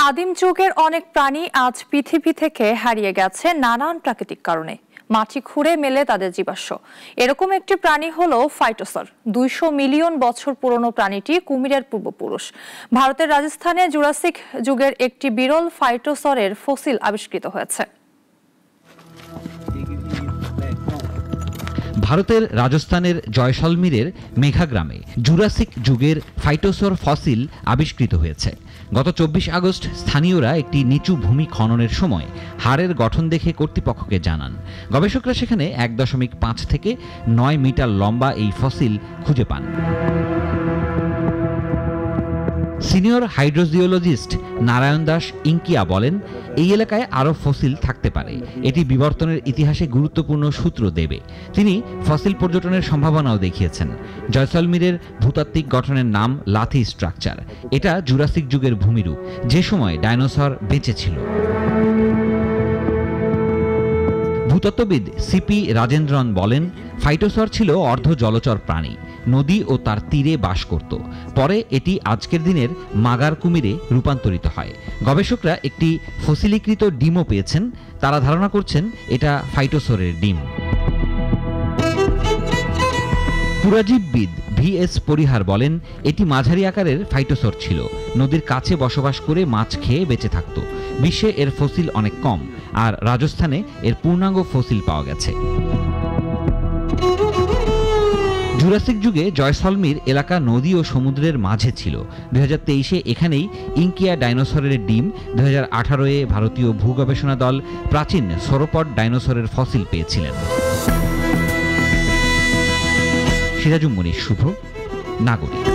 আদিম যুগের অনেক প্রাণী আজ পৃথিবী থেকে হারিয়ে গেছে নানান প্রাকৃতিক কারণে। মাটি খুঁড়ে মেলে তাদের জীবাশ্ম। এরকম একটি প্রাণী হলো ফাইটোসর। 200 মিলিয়ন বছর পুরনো প্রাণীটি কুমিরের পূর্বপুরুষ। ভারতের রাজস্থানে জুরাসিক যুগের একটি বিরল ফাইটোসরের ফসিল আবিষ্কৃত হয়েছে। ভারতের রাজস্থানের জয়সলমীরের মেঘা গ্রামে জুরাসিক যুগের ফাইটোসর ফসিল আবিষ্কৃত হয়েছে। গত 24 আগস্ট স্থানীয়রা একটি নিচু ভূমি খননের সময় হাড়ের গঠন দেখে কর্তৃপক্ষকে জানান। গবেষকরা সেখানে 1.5 থেকে 9 মিটার লম্বা এই ফসিল খুঁজে পান। সিনিয়র হাইড্রোজিওলজিস্ট নারায়ণ দাস ইঙ্কিয়া বলেন, এই এলাকায় আরও ফসিল থাকতে পারে। এটি বিবর্তনের ইতিহাসে গুরুত্বপূর্ণ সূত্র দেবে। তিনি ফসিল পর্যটনের সম্ভাবনাও দেখিয়েছেন। জয়সলমীরের ভূতাত্ত্বিক গঠনের নাম লাথি স্ট্রাকচার। এটা জুরাসিক যুগের ভূমিরূপ, যে সময় ডাইনোসর বেঁচে ছিল। ভূতত্ত্ববিদ সিপি রাজেন্দ্রন বলেন, ফাইটোসর ছিল অর্ধ জলচর প্রাণী, নদী ও তার তীরে বাস করত। পরে এটি আজকের দিনের মাগার কুমিরে রূপান্তরিত হয়। গবেষকরা একটি ফসিলীকৃত ডিমও পেয়েছেন। তারা ধারণা করছেন এটা ফাইটোসরের ডিম। পুরাজীববিদ VS পরিহার বলেন, এটি মাঝারি আকারের ফাইটোসর ছিল। নদীর কাছে বসবাস করে মাছ খেয়ে বেঁচে থাকত। বিশ্বে এর ফসিল অনেক কম, আর রাজস্থানে এর পূর্ণাঙ্গ ফসিল পাওয়া গেছে। জুরাসিক যুগে জয়সলমীর এলাকা নদী ও সমুদ্রের মাঝে ছিল। 2023-এ এখানেই ইঙ্কিয়া ডাইনোসরের ডিম, 2018-এ ভারতীয় ভূগবেষণা দল প্রাচীন সরোপড ডাইনোসরের ফসিল পেয়েছিলেন। সিরাজুম মনির শুভ, নাগরিক।